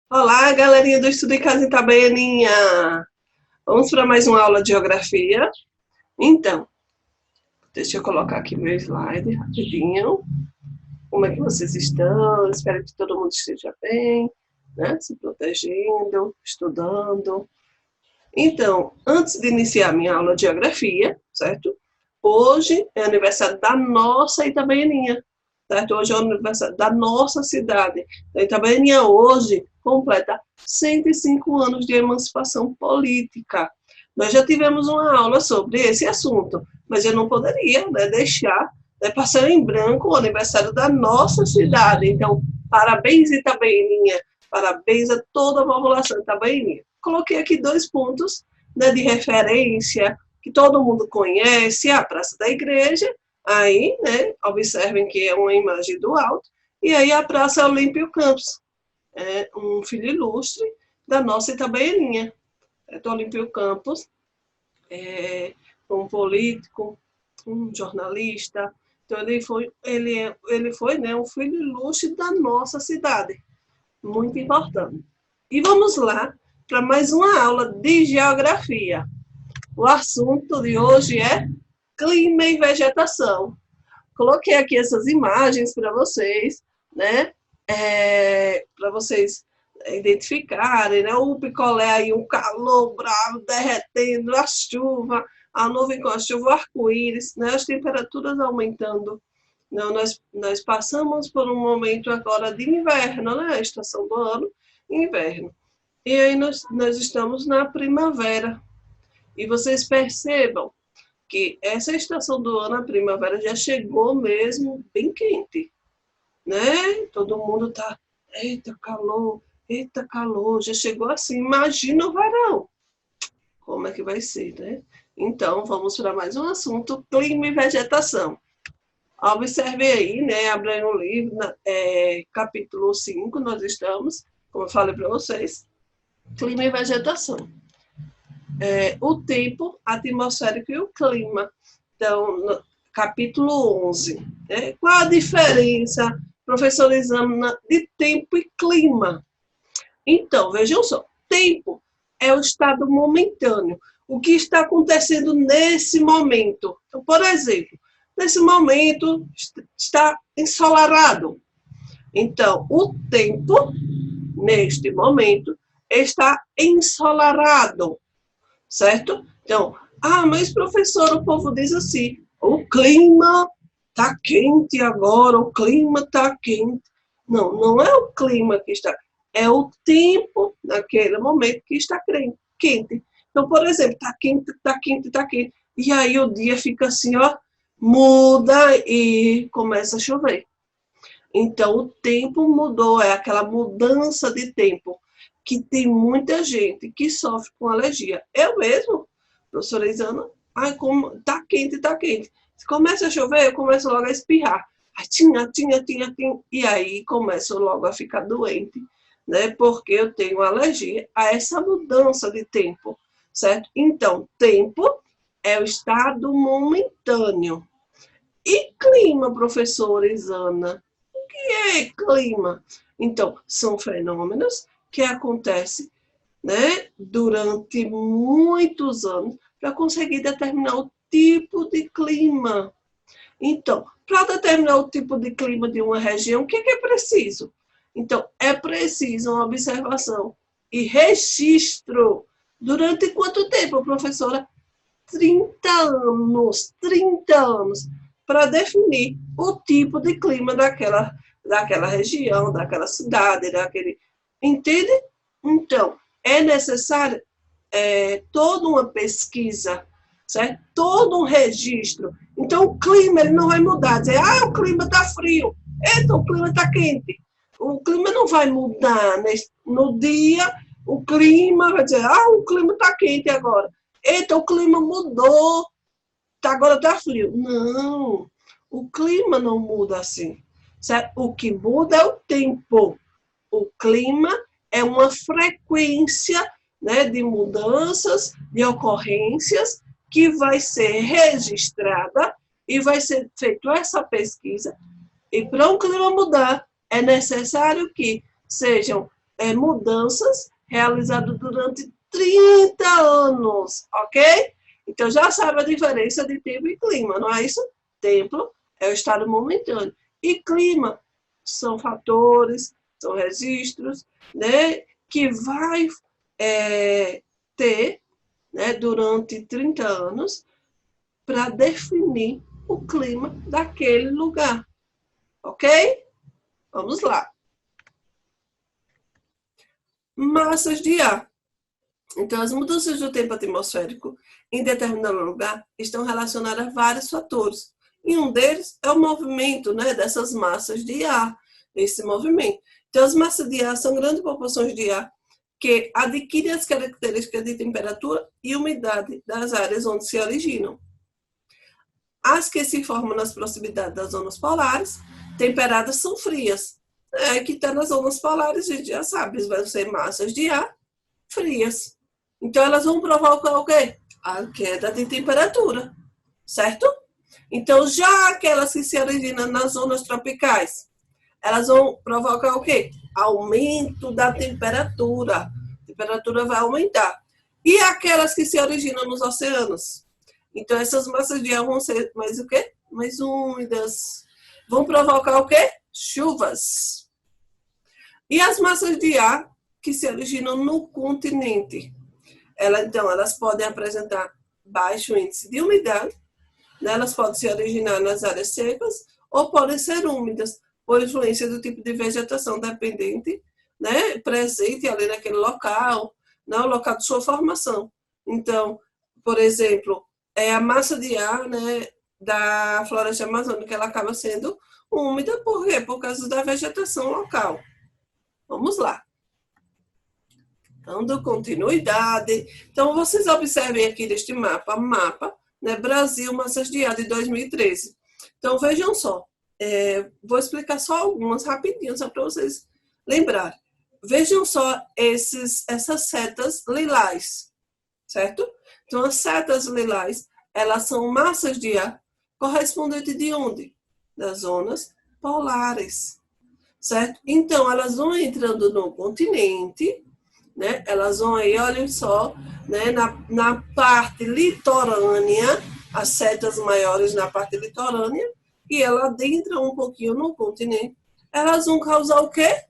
Olá, galerinha do Estudo em Casa Itabaianinha! Vamos para mais uma aula de geografia? Então, deixa eu colocar aqui meu slide rapidinho. Como é que vocês estão? Espero que todo mundo esteja bem, né? Se protegendo, estudando. Então, antes de iniciar minha aula de geografia, certo? Hoje é aniversário da nossa Itabaianinha, certo? Hoje é o aniversário da nossa cidade. A Itabaianinha hoje completa 105 anos de emancipação política. Nós já tivemos uma aula sobre esse assunto, mas eu não poderia, né, deixar, né, passar em branco o aniversário da nossa cidade. Então, parabéns, Itabaianinha, parabéns a toda a população itabaianinha. Coloquei aqui dois pontos, né, de referência que todo mundo conhece, a Praça da Igreja, aí, né, observem que é uma imagem do alto, e aí a Praça Olímpio Campos, é um filho ilustre da nossa Itabaianinha. É, Olímpio Campos é um político, um jornalista, então ele foi, né, um filho ilustre da nossa cidade, muito importante. E vamos lá para mais uma aula de geografia. O assunto de hoje é clima e vegetação. Coloquei aqui essas imagens para vocês, né? Para vocês identificarem, né? O picolé aí, um calor bravo, derretendo, a nuvem com a chuva, o arco-íris, né? As temperaturas aumentando. Não, nós passamos por um momento agora de inverno, né? A estação do ano, inverno. E aí nós estamos na primavera. E vocês percebam que essa estação do ano, a primavera, já chegou mesmo bem quente, né? Todo mundo tá, eita calor, já chegou assim, imagina o verão, como é que vai ser, né? Então, vamos para mais um assunto, clima e vegetação. Observe aí, né, abrindo o livro, capítulo 5, nós estamos, como eu falei para vocês, clima e vegetação. O tempo atmosférico e o clima. Então, no capítulo 11. Né? Qual a diferença, professor Examina, de tempo e clima? Então, vejam só, tempo é o estado momentâneo, o que está acontecendo nesse momento. Então, por exemplo, nesse momento está ensolarado. Então, o tempo, neste momento, está ensolarado, certo? Então, mas professor, o povo diz assim, o clima está quente agora, o clima está quente. Não, não é o clima que está, é o tempo naquele momento que está quente. Então, por exemplo, está quente, está quente, está quente. E aí o dia fica assim, ó, muda e começa a chover. Então, o tempo mudou, é aquela mudança de tempo, que tem muita gente que sofre com alergia. Eu mesmo, professora Isana, como tá quente, tá quente. Se começa a chover, eu começo logo a espirrar. Aí, tinha, e aí começo logo a ficar doente, né? Porque eu tenho alergia a essa mudança de tempo, certo? Então, tempo é o estado momentâneo. E clima, professora Isana? Clima. Então, são fenômenos que acontecem, né, durante muitos anos para conseguir determinar o tipo de clima. Então, para determinar o tipo de clima de uma região, o que é preciso? Então, é preciso uma observação e registro. Durante quanto tempo, professora? 30 anos, 30 anos, para definir o tipo de clima daquela região, daquela cidade, daquele. Entende? Então, é necessário toda uma pesquisa, certo? Todo um registro. Então, o clima ele não vai mudar. Dizer, o clima está frio. Então, o clima está quente. O clima não vai mudar. No dia, o clima vai dizer, o clima está quente agora. Então, o clima mudou, agora está frio. Não, o clima não muda assim. Certo? O que muda é o tempo. O clima é uma frequência, né, de mudanças, de ocorrências, que vai ser registrada e vai ser feita essa pesquisa. E para o clima mudar, é necessário que sejam mudanças realizadas durante 30 anos, ok? Então já sabe a diferença de tempo e clima, não é isso? Tempo é o estado momentâneo. E clima são fatores, são registros, né, que vai ter, né, durante 30 anos para definir o clima daquele lugar, ok? Vamos lá. Massas de ar. Então, as mudanças do tempo atmosférico em determinado lugar estão relacionadas a vários fatores. E um deles é o movimento, né, dessas massas de ar, esse movimento. Então, as massas de ar são grandes proporções de ar que adquirem as características de temperatura e umidade das áreas onde se originam. As que se formam nas proximidades das zonas polares, temperadas, são frias. Que está nas zonas polares, a gente já sabe, vão ser massas de ar frias. Então, elas vão provocar o quê? A queda de temperatura, certo? Então, já aquelas que se originam nas zonas tropicais, elas vão provocar o quê? Aumento da temperatura. A temperatura vai aumentar. E aquelas que se originam nos oceanos? Então, essas massas de ar vão ser mais o quê? Mais úmidas. Vão provocar o quê? Chuvas. E as massas de ar que se originam no continente? Então, elas podem apresentar baixo índice de umidade, né? Elas podem se originar nas áreas secas ou podem ser úmidas, por influência do tipo de vegetação dependente, né? Presente ali naquele local, no local de sua formação. Então, por exemplo, a massa de ar, né, da floresta amazônica, ela acaba sendo úmida, por quê? Por causa da vegetação local. Vamos lá. Dando continuidade. Então, vocês observem aqui neste mapa, né, Brasil, massas de ar de 2013. Então, vejam só, vou explicar só algumas rapidinho, só para vocês lembrarem. Vejam só essas setas lilás, certo? Então, as setas lilás, elas são massas de ar correspondentes de onde? Das zonas polares, certo? Então, elas vão entrando no continente, né? Elas vão aí, olhem só, né? na parte litorânea, as setas maiores na parte litorânea, e ela adentra um pouquinho no continente, elas vão causar o quê?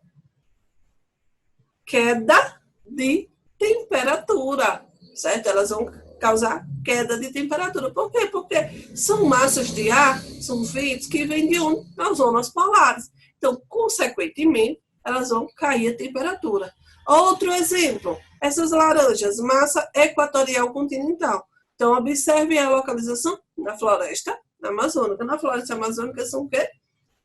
Queda de temperatura, certo? Elas vão causar queda de temperatura. Por quê? Porque são massas de ar, são ventos que vêm de onde? Nas zonas polares. Então, consequentemente, elas vão cair a temperatura. Outro exemplo, essas laranjas, massa equatorial continental. Então, observem a localização na floresta amazônica. Na floresta amazônica são o quê?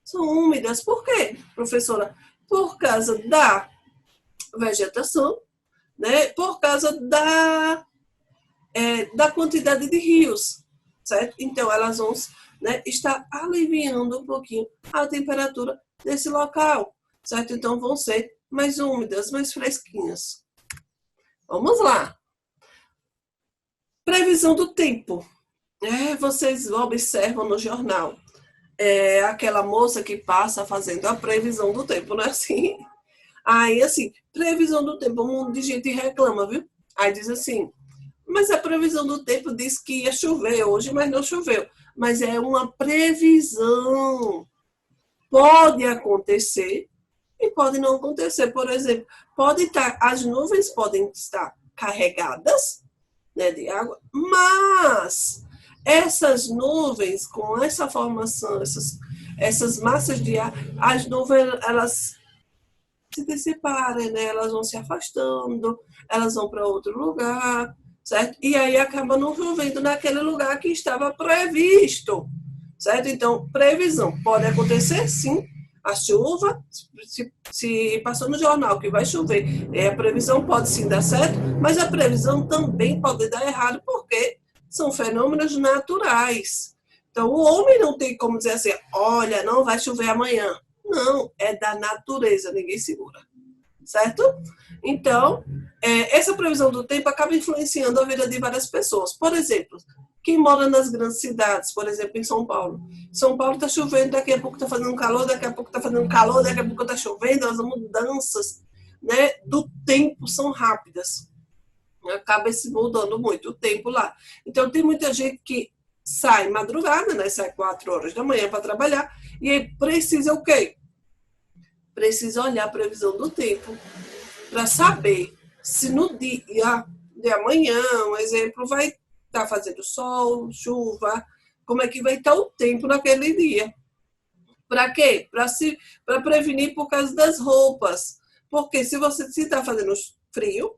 São úmidas. Por quê, professora? Por causa da vegetação, né? Por causa da quantidade de rios, certo? Então, elas vão, né, estar aliviando um pouquinho a temperatura desse local, certo? Então, vão ser mais úmidas, mais fresquinhas. Vamos lá. Previsão do tempo. Vocês observam no jornal aquela moça que passa fazendo a previsão do tempo, não é assim? Aí, assim, previsão do tempo, um monte de gente reclama, viu? Aí diz assim, mas a previsão do tempo diz que ia chover hoje, mas não choveu. Mas é uma previsão. Pode acontecer e pode não acontecer. Por exemplo, as nuvens podem estar carregadas, né, de água, mas essas nuvens, com essa formação, essas massas de ar, as nuvens, elas se dissiparem, né? Elas vão se afastando, elas vão para outro lugar, certo? E aí acaba não chovendo naquele lugar que estava previsto, certo? Então, previsão. Pode acontecer, sim, a chuva, se passou no jornal que vai chover, a previsão pode sim dar certo, mas a previsão também pode dar errado, porque são fenômenos naturais. Então, o homem não tem como dizer assim, olha, não vai chover amanhã. Não, é da natureza, ninguém segura, certo? Então, essa previsão do tempo acaba influenciando a vida de várias pessoas. Por exemplo, quem mora nas grandes cidades, por exemplo, em São Paulo. São Paulo está chovendo, daqui a pouco está fazendo calor, daqui a pouco está fazendo calor, daqui a pouco está chovendo, as mudanças, né, do tempo são rápidas. Acaba se mudando muito o tempo lá. Então, tem muita gente que sai madrugada, né, sai 4 horas da manhã para trabalhar, e aí precisa o quê? Precisa olhar a previsão do tempo para saber se no dia de amanhã, um exemplo, vai estar fazendo sol, chuva, como é que vai estar o tempo naquele dia. Para quê? Para prevenir por causa das roupas. Porque se você está fazendo frio,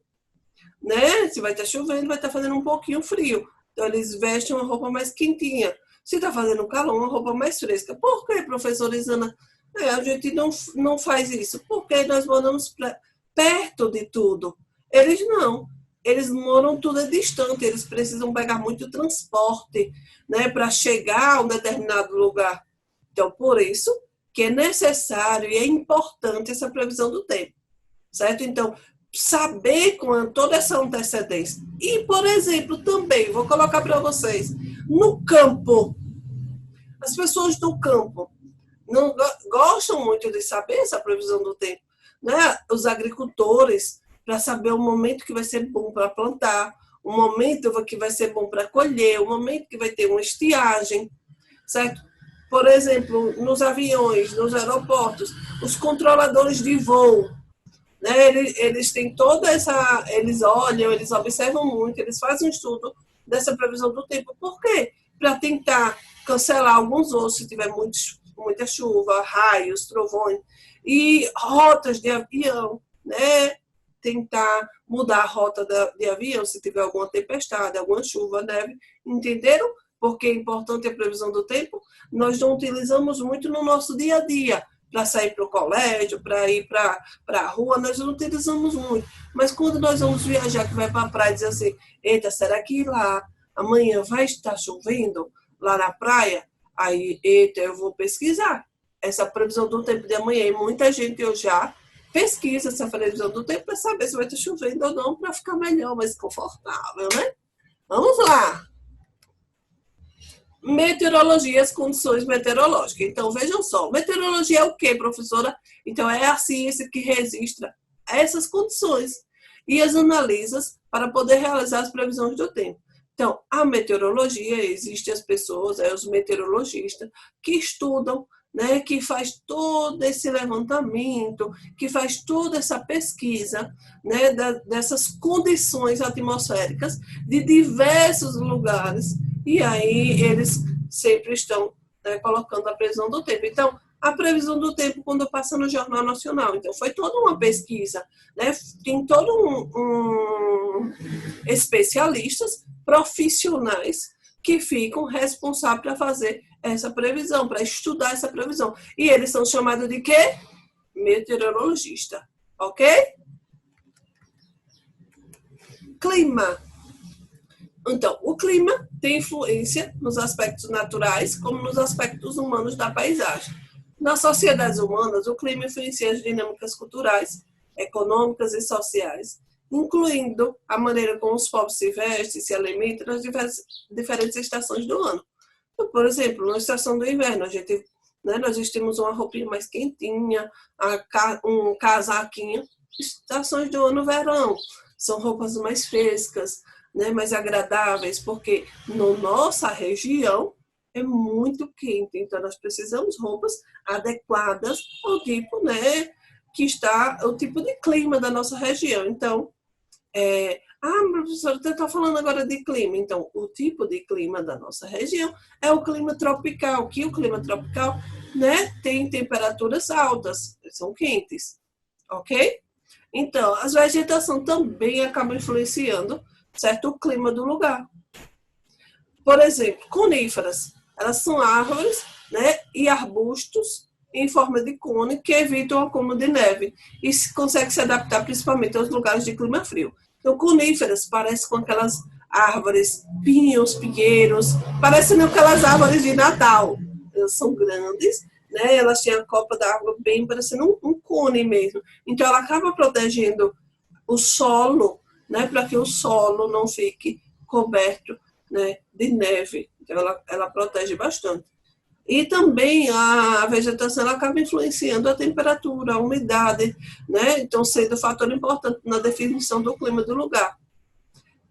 né? Se vai estar chovendo, vai estar fazendo um pouquinho frio. Então, eles vestem uma roupa mais quentinha. Se está fazendo calor, uma roupa mais fresca. Por que, professora Isana? A gente não faz isso. Porque nós moramos perto de tudo. Eles não. Eles moram tudo distante. Eles precisam pegar muito transporte, né, para chegar a um determinado lugar. Então, por isso que é necessário e é importante essa previsão do tempo. Certo? Então, saber com toda essa antecedência. E, por exemplo, também, vou colocar para vocês, no campo, as pessoas do campo não gostam muito de saber essa previsão do tempo, né? Os agricultores, para saber o momento que vai ser bom para plantar, o momento que vai ser bom para colher, o momento que vai ter uma estiagem, certo? Por exemplo, nos aviões, nos aeroportos, os controladores de voo, né, eles têm toda essa. Eles olham, eles observam muito, eles fazem um estudo dessa previsão do tempo. Por quê? Para tentar cancelar alguns voos se tiver muita chuva, raios, trovões, e rotas de avião, né? Tentar mudar a rota de avião se tiver alguma tempestade, alguma chuva, neve. Entenderam? Porque é importante a previsão do tempo. Nós não utilizamos muito no nosso dia a dia para sair para o colégio, para ir para a rua, nós não utilizamos muito. Mas quando nós vamos viajar, que vai para a praia e dizer assim, eita, será que lá amanhã vai estar chovendo lá na praia? Aí, eita, eu vou pesquisar essa previsão do tempo de amanhã. E muita gente eu já pesquisa essa previsão do tempo para saber se vai estar chovendo ou não, para ficar melhor, mais confortável, né? Vamos lá! Meteorologia, as condições meteorológicas. Então, vejam só, meteorologia é o quê, professora? Então, é a ciência que registra essas condições e as analisa para poder realizar as previsões do tempo. Então, a meteorologia, existem as pessoas, os meteorologistas, que estudam, né, que faz todo esse levantamento, que faz toda essa pesquisa, né, dessas condições atmosféricas de diversos lugares. E aí eles sempre estão, né, colocando a previsão do tempo. Então, a previsão do tempo quando passa no Jornal Nacional. Então, foi toda uma pesquisa, né? Tem todo especialistas, profissionais, que ficam responsáveis para fazer essa previsão, para estudar essa previsão. E eles são chamados de quê? Meteorologista, ok? Clima. Então, o clima tem influência nos aspectos naturais, como nos aspectos humanos da paisagem. Nas sociedades humanas, o clima influencia as dinâmicas culturais, econômicas e sociais, incluindo a maneira como os povos se vestem, se alimentam nas diferentes estações do ano. Então, por exemplo, na estação do inverno, nós vestimos uma roupinha mais quentinha, um casaquinho. Estações do ano, verão, são roupas mais frescas, né, mais agradáveis, porque na nossa região é muito quente, então nós precisamos de roupas adequadas ao tipo, né, que está, o tipo de clima da nossa região. Então, professora, você está falando agora de clima. Então, o tipo de clima da nossa região é o clima tropical, que o clima tropical, né, tem temperaturas altas, são quentes, ok? Então, as vegetações também acabam influenciando, certo, o clima do lugar. Por exemplo, coníferas, elas são árvores, né, e arbustos em forma de cone que evitam o acúmulo de neve e consegue se adaptar principalmente aos lugares de clima frio. Então, coníferas parecem com aquelas árvores, pinhos, pinheiros, parecem aquelas árvores de Natal. Elas são grandes, né, elas têm a copa da água bem parecendo um cone mesmo. Então, ela acaba protegendo o solo, né, para que o solo não fique coberto, né, de neve. Então, ela protege bastante. E também a vegetação ela acaba influenciando a temperatura, a umidade, né? Então, sendo um fator importante na definição do clima do lugar.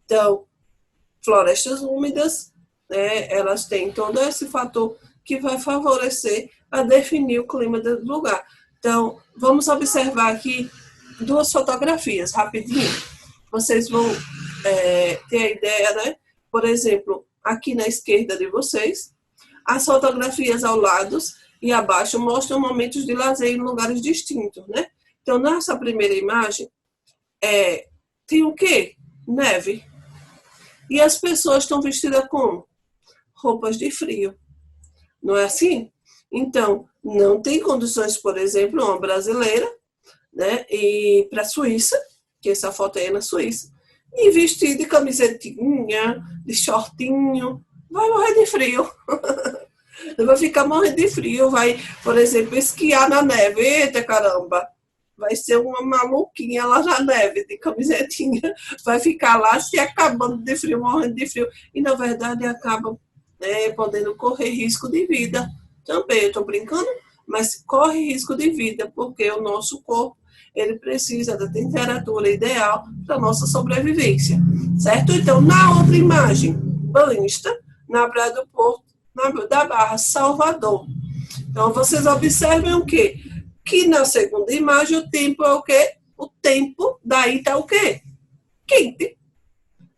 Então, florestas úmidas, né, elas têm todo esse fator que vai favorecer a definir o clima do lugar. Então, vamos observar aqui duas fotografias, rapidinho. Vocês vão ter a ideia, né? Por exemplo, aqui na esquerda de vocês, as fotografias ao lado e abaixo mostram momentos de lazer em lugares distintos, né? Então, nessa primeira imagem, tem o quê? Neve. E as pessoas estão vestidas como? Roupas de frio. Não é assim? Então, não tem condições, por exemplo, uma brasileira, né, e para a Suíça, que essa foto aí é na Suíça, e vestir de camisetinha, de shortinho, vai morrer de frio. Vai ficar morrendo de frio, vai, por exemplo, esquiar na neve. Eita caramba! Vai ser uma maluquinha lá na neve, de camisetinha. Vai ficar lá se acabando de frio, morrendo de frio. E, na verdade, acaba podendo correr risco de vida também. Eu estou brincando, mas corre risco de vida, porque o nosso corpo ele precisa da temperatura ideal para a nossa sobrevivência, certo? Então, na outra imagem, banhista, na Praia do Porto, da Barra, Salvador. Então, vocês observem o quê? Que na segunda imagem o tempo é o quê? O tempo daí está o quê? Quente.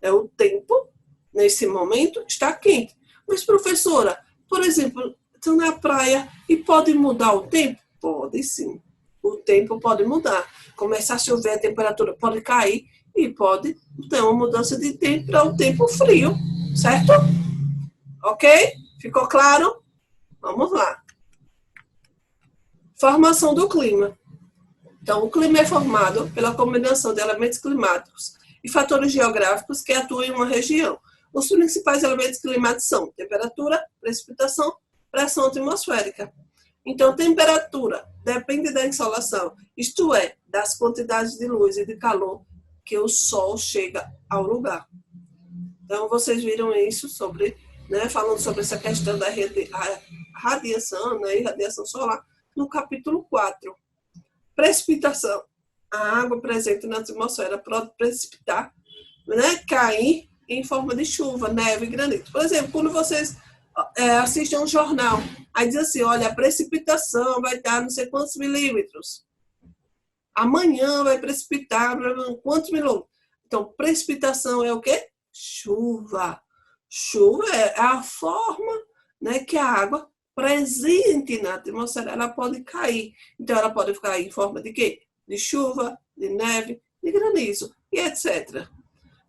É o tempo, nesse momento, está quente. Mas, professora, por exemplo, estou na praia e pode mudar o tempo? Pode sim. O tempo pode mudar. Começar a chover, a temperatura pode cair e pode ter uma mudança de tempo para o tempo frio, certo? Ok? Ficou claro? Vamos lá. Formação do clima. Então, o clima é formado pela combinação de elementos climáticos e fatores geográficos que atuam em uma região. Os principais elementos climáticos são temperatura, precipitação, pressão atmosférica. Então, temperatura depende da insolação, isto é, das quantidades de luz e de calor que o sol chega ao lugar. Então, vocês viram isso sobre, né, falando sobre essa questão da radiação, né, e radiação solar, no capítulo 4. Precipitação. A água presente na atmosfera pode precipitar, né, cair em forma de chuva, neve, granizo. Por exemplo, quando vocês assistem um jornal, aí diz assim, olha, a precipitação vai estar não sei quantos milímetros. Amanhã vai precipitar quantos milímetros. Então, precipitação é o quê? Chuva. Chuva é a forma, né, que a água presente na atmosfera, ela pode cair. Então, ela pode ficar em forma de quê? De chuva, de neve, de granizo, e etc.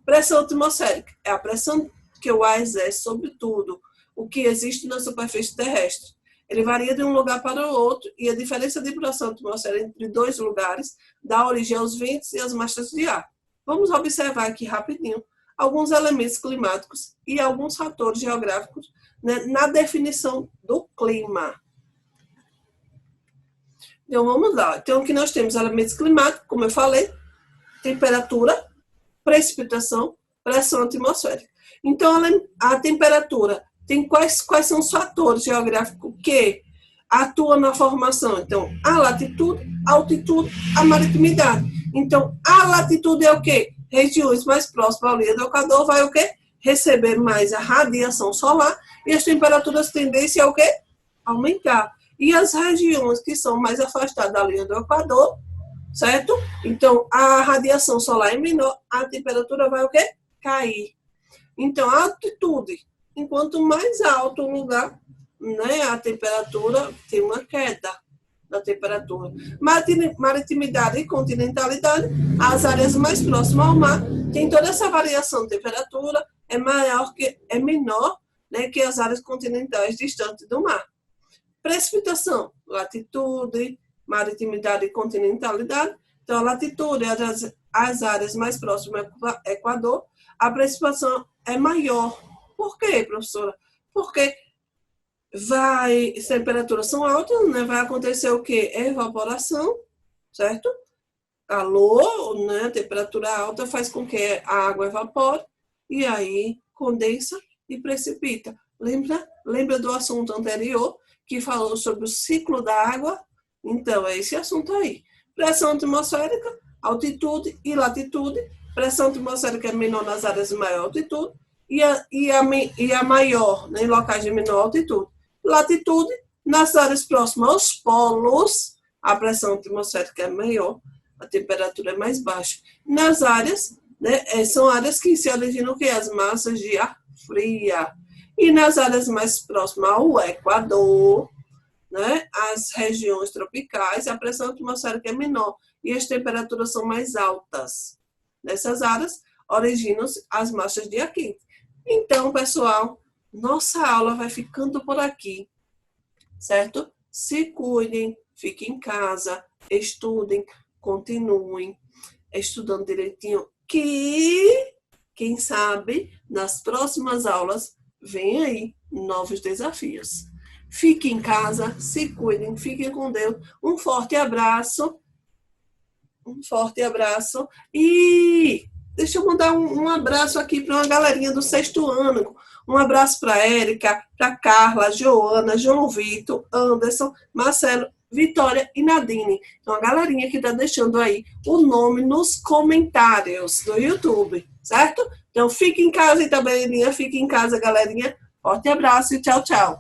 Pressão atmosférica é a pressão que o ar exerce sobre tudo o que existe na superfície terrestre. Ele varia de um lugar para o outro e a diferença de pressão atmosférica entre dois lugares dá origem aos ventos e às massas de ar. Vamos observar aqui rapidinho alguns elementos climáticos e alguns fatores geográficos, né, na definição do clima. Então, vamos lá. Então, aqui nós temos elementos climáticos, como eu falei, temperatura, precipitação, pressão atmosférica. Então, a temperatura tem quais são os fatores geográficos que atuam na formação? Então, a latitude, a altitude, a maritimidade. Então, a latitude é o quê? Regiões mais próximas à linha do Equador vai o quê? Receber mais a radiação solar e as temperaturas tendem a o quê? Aumentar. E as regiões que são mais afastadas da linha do Equador, certo? Então, a radiação solar é menor, a temperatura vai o quê? Cair. Então, a altitude, enquanto mais alto o lugar, né, a temperatura tem uma queda da temperatura. Maritimidade e continentalidade, as áreas mais próximas ao mar, tem toda essa variação de temperatura, é menor, né, que as áreas continentais distantes do mar. Precipitação, latitude, maritimidade e continentalidade. Então, a latitude, as áreas mais próximas ao Equador, a precipitação é maior. Por quê, professora? Porque as temperaturas são altas, né? Vai acontecer o quê? Evaporação, certo? Calor, né? Temperatura alta faz com que a água evapore e aí condensa e precipita. Lembra do assunto anterior que falou sobre o ciclo da água. Então, é esse assunto aí. Pressão atmosférica, altitude e latitude. Pressão atmosférica é menor nas áreas de maior altitude e a maior em locais de menor altitude. Latitude, nas áreas próximas aos polos, a pressão atmosférica é maior, a temperatura é mais baixa. Nas áreas, né, são áreas que se originam o quê? As massas de ar fria. E nas áreas mais próximas ao Equador, né, as regiões tropicais, a pressão atmosférica é menor e as temperaturas são mais altas. Nessas áreas, originam-se as massas de ar quente. Então, pessoal, nossa aula vai ficando por aqui, certo? Se cuidem, fiquem em casa, estudem, continuem estudando direitinho, que, quem sabe, nas próximas aulas, vem aí novos desafios. Fiquem em casa, se cuidem, fiquem com Deus. Um forte abraço. Um forte abraço. E deixa eu mandar um abraço aqui para uma galerinha do 6º ano. Um abraço para a Érica, para Carla, Joana, João Vitor, Anderson, Marcelo, Vitória e Nadine. Então, a galerinha que está deixando aí o nome nos comentários do YouTube, certo? Então, fique em casa, Itabaianinha, fique em casa, galerinha. Forte abraço e tchau, tchau.